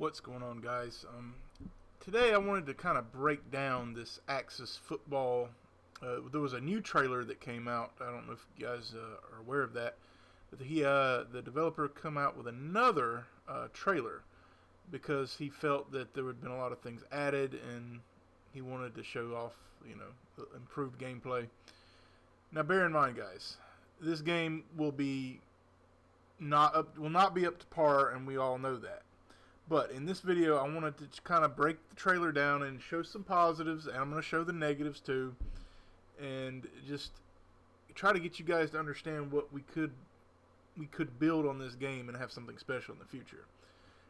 What's going on, guys? Today I wanted to kind of break down this Axis football. There was a new trailer that came out. I don't know if you guys are aware of that. But the developer come out with another trailer because he felt that there had been a lot of things added and he wanted to show off, improved gameplay. Now, bear in mind, guys, this game will not be up to par, and we all know that. But in this video, I wanted to kind of break the trailer down and show some positives, and I'm going to show the negatives too, and just try to get you guys to understand what we could build on this game and have something special in the future.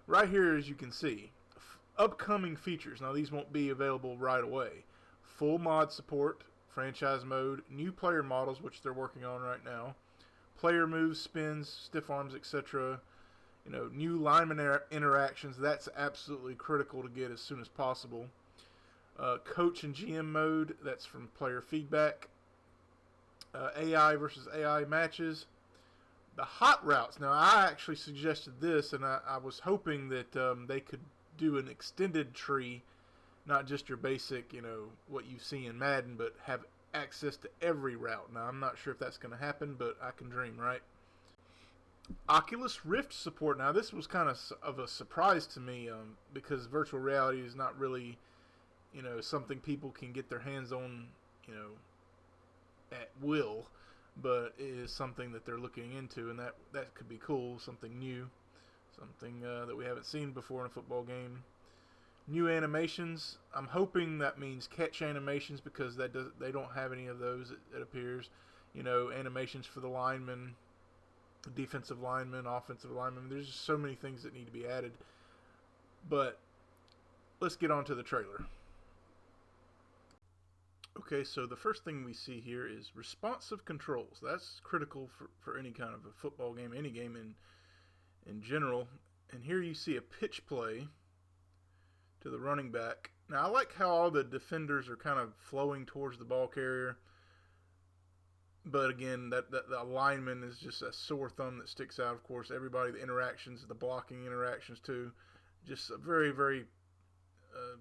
Right here, as you can see, upcoming features. Now, these won't be available right away. Full mod support, franchise mode, new player models, which they're working on right now, player moves, spins, stiff arms, etc., new lineman interactions. That's absolutely critical to get as soon as possible. Coach and GM mode. That's from player feedback. AI versus AI matches. The hot routes. Now, I actually suggested this, and I was hoping that they could do an extended tree, not just your basic, what you see in Madden, but have access to every route. Now, I'm not sure if that's going to happen, but I can dream, right? Oculus Rift support. Now, this was kind of a surprise to me because virtual reality is not really, something people can get their hands on, at will, but it is something that they're looking into, and that could be cool, something new, something that we haven't seen before in a football game. New animations. I'm hoping that means catch animations because they don't have any of those, it appears. Animations for the linemen, defensive linemen, offensive linemen. There's just so many things that need to be added. But let's get on to the trailer. Okay, so the first thing we see here is responsive controls. That's critical for any kind of a football game, any game in general. And here you see a pitch play to the running back. Now, I like how all the defenders are kind of flowing towards the ball carrier. But again, that the lineman is just a sore thumb that sticks out. Of course, everybody, the interactions, the blocking interactions too, just very, very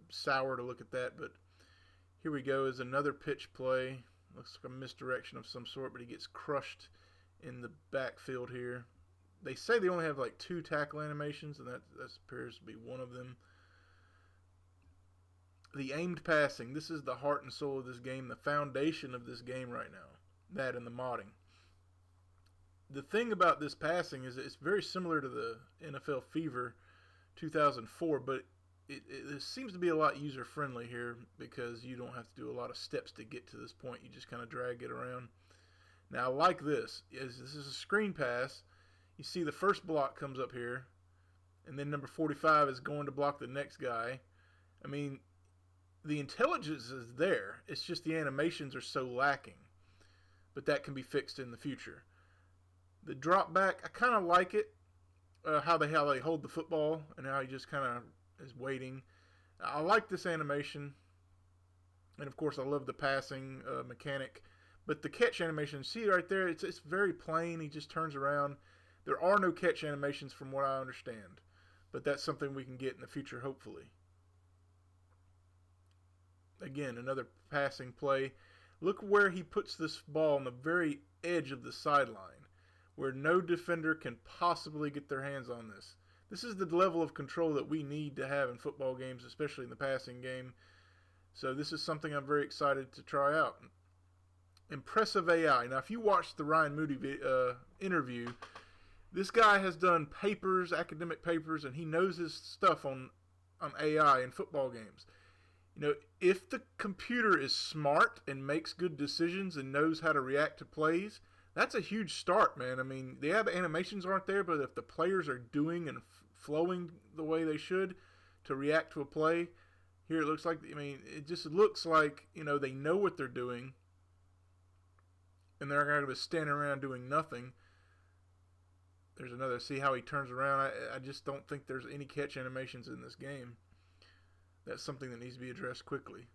sour to look at that. But here we go, is another pitch play. Looks like a misdirection of some sort, but he gets crushed in the backfield here. They say they only have like 2 tackle animations, and that appears to be one of them. The aimed passing. This is the heart and soul of this game, the foundation of this game right now. That and the modding. The thing about this passing is it's very similar to the NFL Fever 2004, but it seems to be a lot user-friendly here because you don't have to do a lot of steps to get to this point. You just kind of drag it around. Now, like this is a screen pass. You see the first block comes up here, and then number 45 is going to block the next guy. I mean, the intelligence is there. It's just the animations are so lacking. But that can be fixed in the future. The drop back, I kind of like it. How they hold the football and how he just kind of is waiting. I like this animation. And of course, I love the passing mechanic. But the catch animation, see right there, it's very plain. He just turns around. There are no catch animations from what I understand. But that's something we can get in the future, hopefully. Again, another passing play. Look where he puts this ball on the very edge of the sideline, where no defender can possibly get their hands on this. This is the level of control that we need to have in football games, especially in the passing game. So this is something I'm very excited to try out. Impressive AI. Now, if you watched the Ryan Moody interview, this guy has done papers, academic papers, and he knows his stuff on AI in football games. If the computer is smart and makes good decisions and knows how to react to plays, that's a huge start, man. I mean, the animations aren't there, but if the players are doing and flowing the way they should to react to a play, here it looks like, it just looks like, they know what they're doing, and they're going to be standing around doing nothing. There's another, see how he turns around? I just don't think there's any catch animations in this game. That's something that needs to be addressed quickly.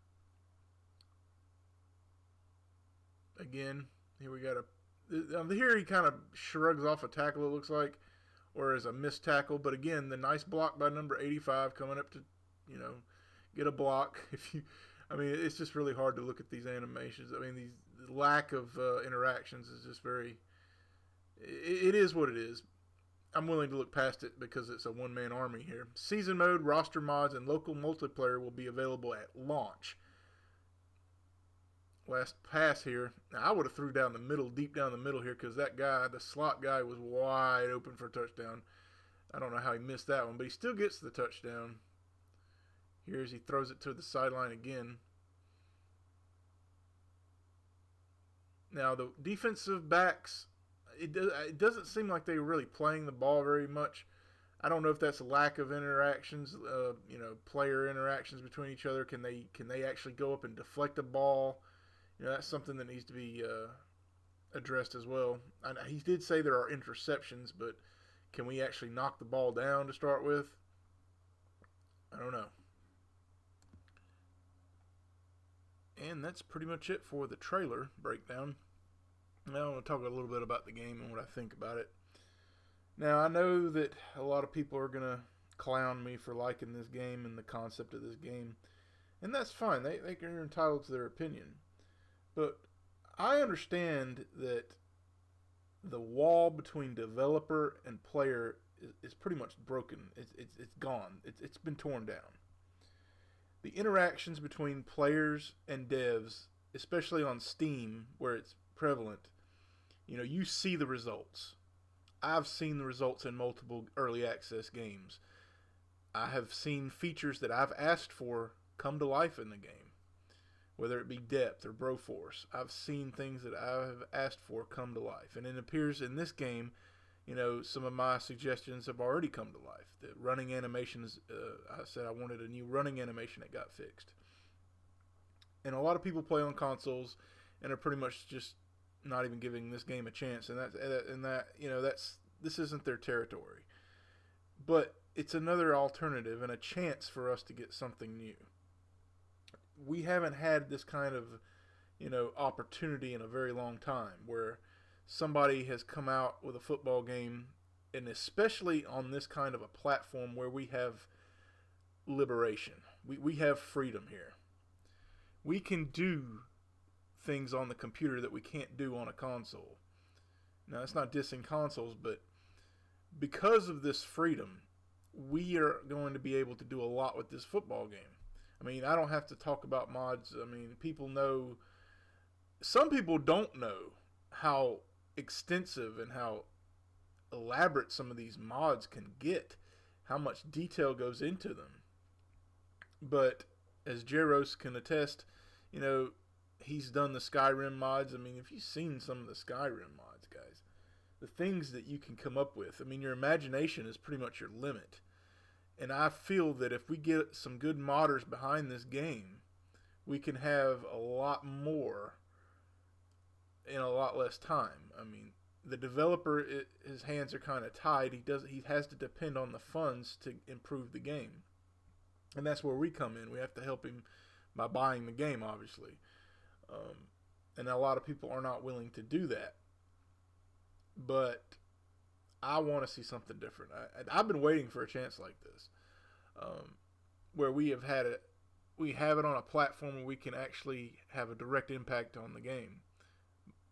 Again, here we got here he kind of shrugs off a tackle, it looks like. or as a missed tackle. But again, the nice block by number 85 coming up to, you know, get a block. I mean, it's just really hard to look at these animations. I mean, the lack of interactions is just very. It is what it is. I'm willing to look past it because it's a one-man army here. Season mode, roster mods, and local multiplayer will be available at launch. Last pass here. Now, I would have threw down the middle, deep down the middle here, because that guy, the slot guy, was wide open for a touchdown. I don't know how he missed that one, but he still gets the touchdown. Here as he throws it to the sideline again. Now, the defensive backs, it doesn't seem like they're really playing the ball very much. I don't know if that's a lack of interactions, player interactions between each other. Can they actually go up and deflect a ball? That's something that needs to be addressed as well. He did say there are interceptions, but can we actually knock the ball down to start with? I don't know. And that's pretty much it for the trailer breakdown. Now I want to talk a little bit about the game and what I think about it. Now, I know that a lot of people are going to clown me for liking this game and the concept of this game. And that's fine. They're entitled to their opinion. But I understand that the wall between developer and player is pretty much broken. It's gone. It's been torn down. The interactions between players and devs, especially on Steam, where it's prevalent, you see the results. I've seen the results in multiple early access games. I have seen features that I've asked for come to life in the game, whether it be depth or Broforce. I've seen things that I have asked for come to life. And it appears in this game, some of my suggestions have already come to life. The running animations, I said I wanted a new running animation that got fixed. And a lot of people play on consoles and are pretty much just not even giving this game a chance. And this isn't their territory. But it's another alternative and a chance for us to get something new. We haven't had this kind of, opportunity in a very long time where somebody has come out with a football game, and especially on this kind of a platform where we have liberation. We have freedom here. We can do things on the computer that we can't do on a console. Now, it's not dissing consoles, but because of this freedom, we are going to be able to do a lot with this football game. I mean, I don't have to talk about mods. I mean, people know. Some people don't know how extensive and how elaborate some of these mods can get, how much detail goes into them. But as Jaros can attest, he's done the Skyrim mods. I mean, if you've seen some of the Skyrim mods, guys, the things that you can come up with, I mean, your imagination is pretty much your limit. And I feel that if we get some good modders behind this game, we can have a lot more in a lot less time. I mean, the developer, his hands are kind of tied. He has to depend on the funds to improve the game. And that's where we come in. We have to help him by buying the game, obviously. And a lot of people are not willing to do that. But I want to see something different. I've been waiting for a chance like this, where we have it on a platform where we can actually have a direct impact on the game.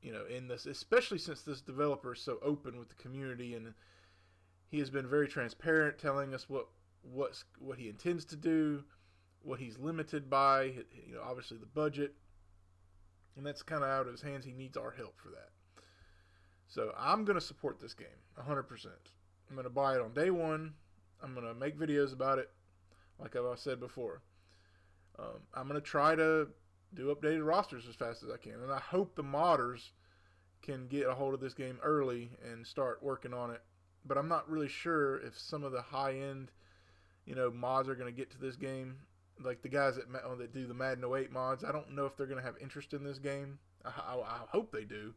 In this, especially since this developer is so open with the community, and he has been very transparent, telling us what he intends to do, what he's limited by. Obviously the budget, and that's kind of out of his hands. He needs our help for that. So I'm going to support this game 100%. I'm going to buy it on day one. I'm going to make videos about it, like I said before. I'm going to try to do updated rosters as fast as I can. And I hope the modders can get a hold of this game early and start working on it. But I'm not really sure if some of the high-end, mods are going to get to this game. Like the guys that do the Madden 08 mods, I don't know if they're going to have interest in this game. I hope they do.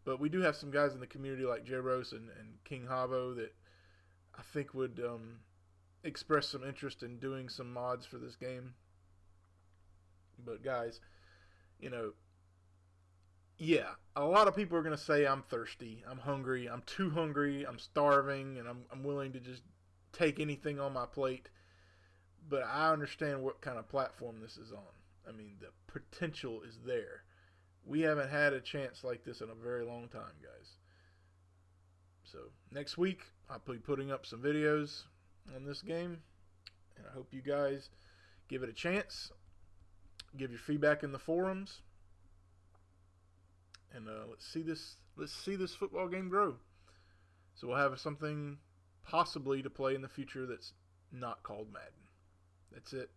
But we do have some guys in the community like Jaros and King Havo that I think would express some interest in doing some mods for this game. But guys, yeah, a lot of people are going to say I'm thirsty, I'm hungry, I'm too hungry, I'm starving, and I'm willing to just take anything on my plate. But I understand what kind of platform this is on. I mean, the potential is there. We haven't had a chance like this in a very long time, guys. So next week I'll be putting up some videos on this game, and I hope you guys give it a chance. Give your feedback in the forums, and let's see this football game grow. So we'll have something possibly to play in the future that's not called Madden. That's it.